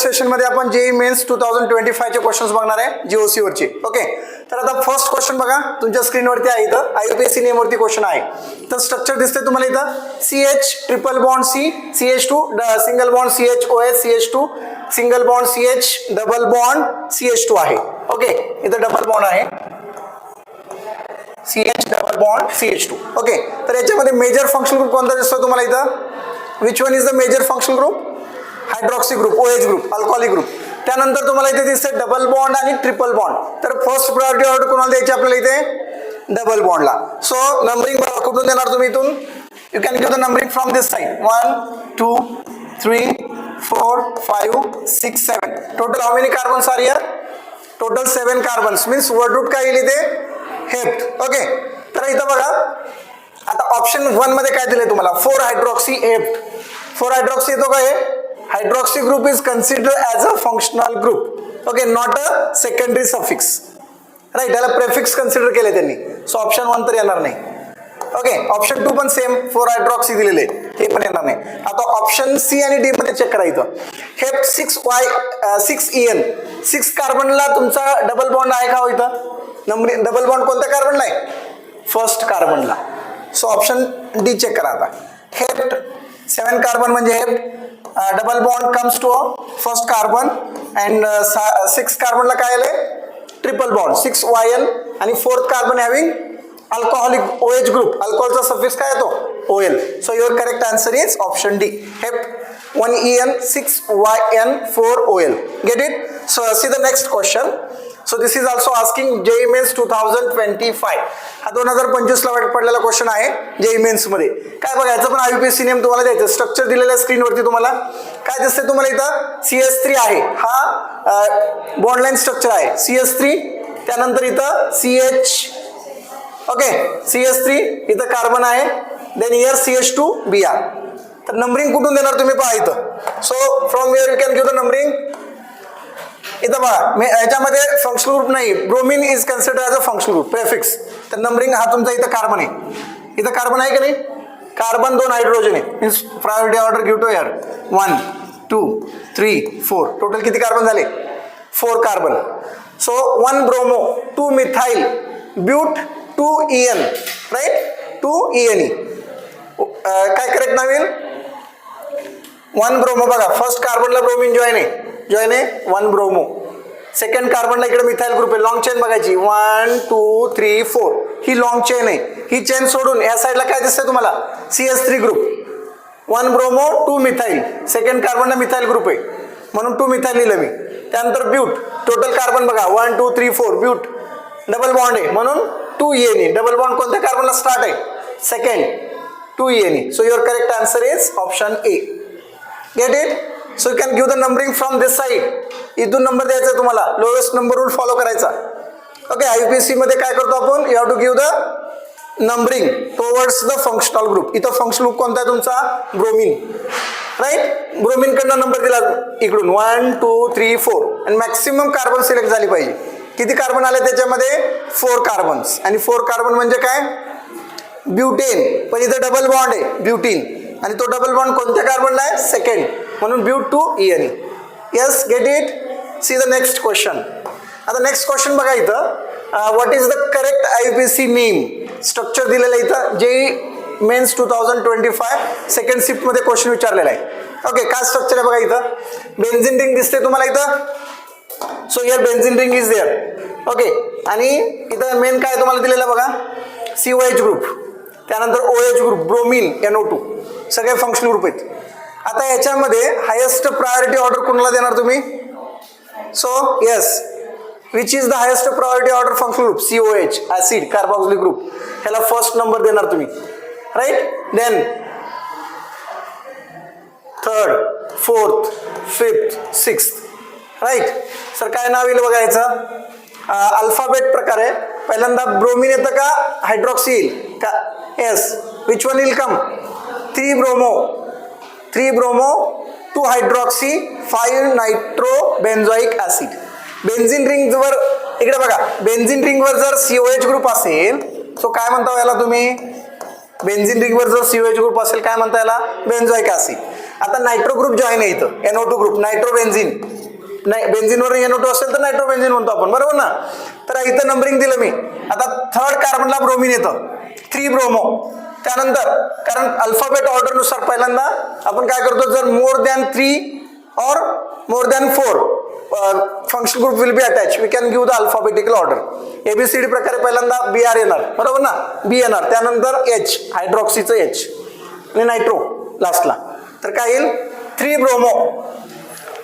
Session मध्ये आपण JEE men's 2025 चे क्वेश्चन्स बघणार आहे जीओसी वरचे. ओके, तर आता फर्स्ट क्वेश्चन बघा तुमच्या स्क्रीनवरती आहे. इथं आययूपीएससी नेम वरती क्वेश्चन आहे. तर स्ट्रक्चर दिसते तुम्हाला इथं CH triple bond C CH2 single bond CHOH CH2 single bond CH double bond CH2 आहे. ओके, इथं डबल बॉन्ड आहे CH double bond CH2. Okay, तर याच्यामध्ये मेजर फंक्शनल ग्रुप कोणता दिसतो तुम्हाला इथं? Which one is the major functional group? Hydroxy group, OH group, alcoholic group. त्यानंतर तुम्हाला इथे दिसते डबल बॉन्ड आणि ट्रिपल बॉन्ड. तर फर्स्ट प्रायोरिटी ऑर्डर कोणाला द्यायची आपल्याला इथे? डबल बॉन्डला. सो नंबरिंग कुठून देणार तुम्ही इथून? You can give the numbering from this side. 1 2 3 4 5 6 7. Total how many carbons are here? Total 7 carbons. Means word root काय येईल इथे? हेप्ट. ओके, तर इथं बघा आता ऑप्शन 1 मध्ये काय दिले तुम्हाला? 4 हायड्रॉक्सी हेप्ट. 4 हायड्रॉक्सी येतो का हे? Hydroxy group is considered as a functional group. Okay, not a secondary suffix. Right, त्याला prefix consider केले त्यांनी. So option 1 तर येणार नाही. ओके, ऑप्शन 2 पण सेम 4 हायड्रॉक्सी दिलेले, हे पण येणार नाही. आता ऑप्शन सी आणि डी मध्ये चेक करायचं. हेप्ट 6En 6 कार्बनला तुमचा डबल बॉन्ड आहे का हो इथं? नंबर डबल बॉन्ड कोणत्या कार्बनला आहे? फर्स्ट कार्बनला. सो ऑप्शन डी चेक करा. आता हेप्ट 7 कार्बन म्हणजे hept. Double bond comes to first carbon and 6 कार्बनला काय आले? ट्रिपल बॉन्ड 6yn आणि 4th carbon having alcoholic OH group. अल्कोहॉलचा सफिक्स काय येतो? OL. So your correct answer is option D. Hept 1En 6yn 4OL. Get it? So see the next question. So this is also asking JEE Mains 2025. हा 2025 ला पडलेला question आहे JEE Mains मध्ये. काय बघायचं पण आययूपीएससी नेम तुम्हाला द्यायचं. स्ट्रक्चर दिलेल्या स्क्रीन वरती तुम्हाला काय दिसते? तुम्हाला इथं CH3 आहे. हा बॉन्ड लाईन स्ट्रक्चर आहे CH3. त्यानंतर इथं CH. ओके, CH3 इथं कार्बन आहे. Then here CH2 Br. तर नंबरिंग कुठून देणार तुम्ही पहा इथं. So from here you can give the numbering. इथं बघा याच्यामध्ये फंक्शनल ग्रुप नाही. Bromine is consider as a functional group prefix. तर नंबरिंग हा तुमचा इथं कार्बन आहे. इथं कार्बन आहे का नाही? कार्बन 2 हायड्रोजन आहे. Means priority order give to here 1 2 3 4. Total किती कार्बन झाले? 4 carbon. So 1 bromo 2 methyl but 2 En. Right, 2 ENE. काय करेक्ट नाव? 1 ब्रोमो. बघा फर्स्ट कार्बनला ब्रोमीन जॉईन आहे 1 ब्रोमो. सेकंड कार्बनला इकडे मिथाइल ग्रुप आहे. लॉंग चेन बघायची 1 2 3 4. ही लॉंग चेन आहे. ही चेन सोडून या साईडला काय दिसतंय तुम्हाला? CH3 group. 1 bromo 2 methyl. Second कार्बनला मिथाइल ग्रुप आहे म्हणून 2 मिथाइल लिहिलं मी. त्यानंतर ब्यूट. टोटल कार्बन बघा 1 2 3 4. ब्यूट डबल बॉन्ड आहे म्हणून 2 ENE. डबल बॉन्ड कोणत्या कार्बनला स्टार्ट आहे? Second 2 ENE. So your correct answer is option A. Get it? So you can give the numbering from this side. इथून नंबर द्यायचा तुम्हाला. लोएस्ट नंबर रूल फॉलो करायचा. Okay, IUPAC मध्ये काय करतो आपण? You have to give the numbering towards the functional group. इथं functional group कोणता आहे तुमचा? ब्रोमीन. राईट, ब्रोमीन कडनं नंबर दिला इकडून 1 2 3 4 आणि मॅक्सिमम कार्बन सिलेक्ट झाली पाहिजे. किती कार्बन आले त्याच्यामध्ये? 4 कार्बन्स. आणि 4 कार्बन म्हणजे काय? ब्युटेन. पण इथं डबल बॉन्ड आहे ब्युटीन आणि तो डबल बॉन्ड कोणत्या कार्बनला आहे? सेकंड म्हणून but 2 ENE. Yes, get it? See the next question. आता नेक्स्ट क्वेश्चन बघा इथं. What is the correct IUPAC name? Structure दिलेलं इथं JEE Mains 2025 सेकंड शिफ्ट मध्ये क्वेश्चन विचारलेला आहे. ओके, काय स्ट्रक्चर आहे बघा इथं? बेन्झिन रिंग दिसते तुम्हाला इथं. So here benzene ring is there. Okay, आणि इथं मेन काय तुम्हाला दिलेलं बघा? COH group. त्यानंतर OH ग्रुप, ब्रोमीन, NO2. सगळे फंक्शनल ग्रुप आहेत. आता याच्यामध्ये हायेस्ट प्रायोरिटी ऑर्डर कोणाला देणार तुम्ही? So yes, which is the highest priority order functional group? COH acid carboxylic group. ह्याला फर्स्ट नंबर देणार तुम्ही. Right, then third 4th 5th 6th. Right, sir काय नाव येईल बघायचं? अल्फाबेट प्रकार आहे. पहिल्यांदा ब्रोमीन येतं का हायड्रॉक्सी येईल का? Yes, which one will come? 3 bromo 2 hydroxy 5 nitro benzoic acid. Benzene ring वर इकडे बघा, बेन्झिन रिंग वर जर COH ग्रुप असेल तो काय म्हणता याला तुम्ही? बेन्झिन रिंग वर जर COH ग्रुप असेल काय म्हणता याला? बेन्झोइक ऍसिड. आता नायट्रो ग्रुप जॉईन आहे इथं, NO2 ग्रुप, नायट्रो बेन्झिन. नाही, बेन्झिनवर NO2 असेल तर नायट्रो बेन्झिन म्हणतो आपण, बरोबर ना. तर इथं नंबरिंग दिलं मी. आता थर्ड कार्बनला ब्रोमिन येतं, 3 ब्रोमो. त्यानंतर कारण अल्फाबेट ऑर्डर नुसार पहिल्यांदा आपण काय करतो, जर मोर दॅन 3 और more than 4 function group will be attach, we can give the alphabetical order. ABCD प्रकारे पहिल्यांदा BR येणार, बरोबर ना, B येणार, त्यानंतर H, हायड्रॉक्सीचं H आणि नायट्रो लास्टला. तर काय येईल, 3 bromo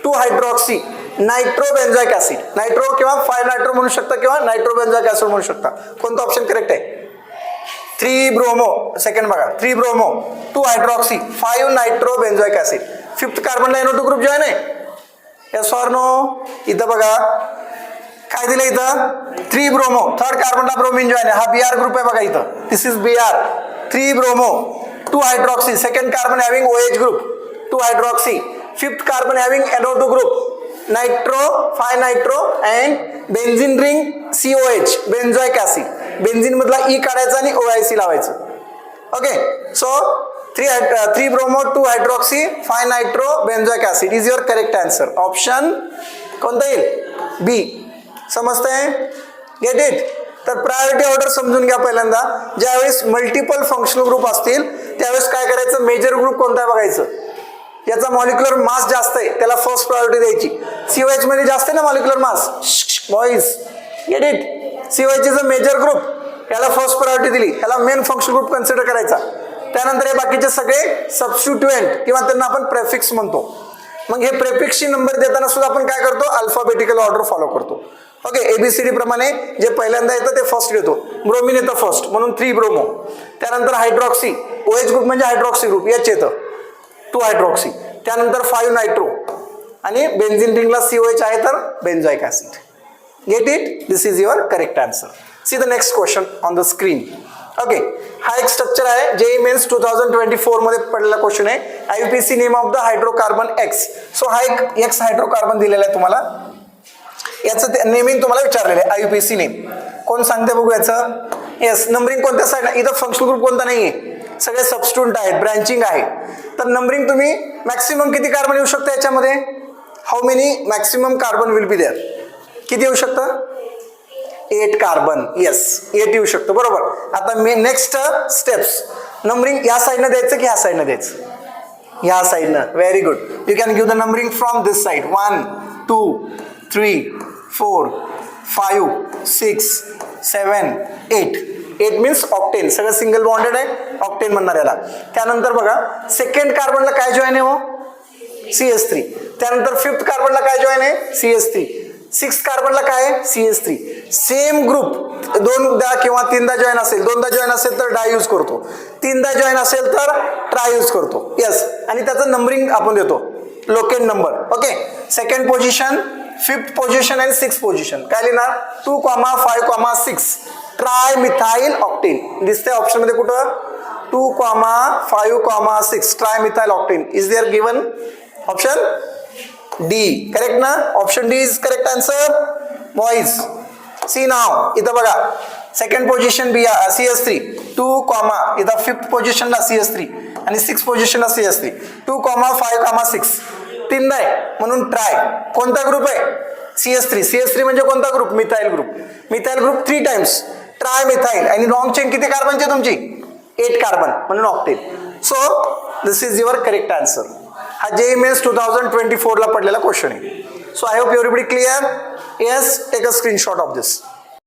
2 hydroxy nitro benzoic acid. Nitro किंवा 5 नायट्रो म्हणू शकता किंवा नायट्रो बेन्झॉइक ऍसिड म्हणू शकता. कोणतं ऑप्शन करेक्ट आहे? 3 ब्रोमो, सेकंड बघा, 3 bromo 2 hydroxy 5 nitro benzoic acid. Fifth कार्बनला NO2 ग्रुप जॉईन आहे, येस ऑर नो? इथं बघा काय दिलं, इथं 3 ब्रोमो, थर्ड कार्बनला ब्रोमिन जॉईन आहे, हा BR ग्रुप आहे बघा इथं, this is BR. 3 bromo 2 hydroxy, second carbon having OH group 2 hydroxy, fifth carbon having NO2 group, nitro 5 nitro and benzene ring COH benzoic acid. Benzene मधला E काढायचा आणि OIC लावायचं. Okay, so 3 bromo 2 hydroxy 5 nitro benzoic acid is your correct answer. Option कोणता येईल? B. समजतंय? गेट इट? तर प्रायोरिटी ऑर्डर समजून घ्या. पहिल्यांदा ज्यावेळेस मल्टिपल फंक्शनल ग्रुप असतील त्यावेळेस काय करायचं, मेजर ग्रुप कोणता आहे बघायचं, याचा मॉलिक्युलर मास जास्त आहे त्याला फर्स्ट प्रायोरिटी द्यायची. COH मध्ये जास्त आहे ना molecular mass, boys get it? COH is a major group, याला फर्स्ट प्रायोरिटी दिली, याला मेन फंक्शन ग्रुप कन्सिडर करायचा. त्यानंतर हे बाकीचे सगळे सबस्टिट्युएंट किंवा त्यांना आपण प्रेफिक्स म्हणतो. मग हे प्रेफिक्सची नंबर देताना सुद्धा आपण काय करतो, अल्फाबेटिकल ऑर्डर फॉलो करतो. ओके, ABCD प्रमाणे जे पहिल्यांदा येतं ते फर्स्ट घेतो. ब्रोमिन येतं फर्स्ट म्हणून 3 ब्रोमो, त्यानंतर हायड्रॉक्सी OH ग्रुप म्हणजे हायड्रॉक्सी ग्रुप H येतं 2 हायड्रॉक्सी, त्यानंतर 5 नायट्रो आणि बेन्झिन रिंगला COH आहे तर benzoic acid. Get it? This is your correct answer. See the next question on the screen. Okay, हा एक स्ट्रक्चर आहे, JEE मेन्स 2024 मध्ये पडलेला क्वेश्चन आहे. IUPAC name of the hydrocarbon X. So हा एक X हायड्रोकार्बन दिलेला आहे तुम्हाला, याचं नेमिंग तुम्हाला विचारलेलं आहे. IUPAC नेम कोण सांगते बघू याचं? येस, नंबरिंग कोणत्या साईडला, इथं फंक्शनल ग्रुप कोणता नाहीये, सगळे सबस्टिट्यूएंट आहेत, ब्रँचिंग आहे. तर नंबरिंग तुम्ही मॅक्सिमम किती कार्बन येऊ शकतं याच्यामध्ये, how many maximum carbon will be there, किती येऊ शकतं? 8 कार्बन. येस, 8 येऊ शकतो, बरोबर. आता नेक्स्ट स्टेप्स, नंबरिंग या साईडनं द्यायचं की ह्या साईडनं द्यायचं? ह्या साईडनं. Very good, you can give the numbering from this side. 1 2 3 4 5 6 7 8. 8 means octane, सगळं सिंगल बॉन्डेड आहे, ऑक्टेन म्हणणार याला. त्यानंतर बघा सेकंड कार्बनला काय जॉईन आहे हो? CH3. त्यानंतर फिफ्थ कार्बनला काय जॉईन आहे? CH3. सिक्स्थ कार्बनला काय आहे? CH3. सेम ग्रुप दोनदा किंवा तीनदा जॉईन असेल, दोनदा जॉईन असेल तर डाय यूज करतो, तीनदा जॉईन असेल तर ट्राय यूज करतो. येस, आणि त्याचं नंबरिंग आपण देतो locate number. Okay, second position, fifth position आणि सिक्स्थ पोझिशन काय लिहिणार? 2, 5, 6 ट्राय मिथाइल ऑक्टेन. दिसते ऑप्शन मध्ये कुठं? 2, 5, 6 trimethyl octane is there given. Option D. Correct ना? Option D is correct answer boys. See नाव इथं बघा, सेकंड पोझिशन CH3 2, इथं फिफ्थ पोझिशनला CH3 आणि सिक्स्थ पोझिशनला CH3. 2, 5, 6 तीनदा आहे म्हणून ट्राय. कोणता ग्रुप आहे? CH3. CH3 म्हणजे कोणता group? Methyl group. Methyl group 3 times trimethyl. आणि लॉंग चेन किती कार्बनची तुमची? 8 कार्बन म्हणून octane. So this is your correct answer. हा JEE मेन्स 2024 ला पडलेला क्वेश्चन आहे. So I hope everybody clear. Yes, take a screenshot of this.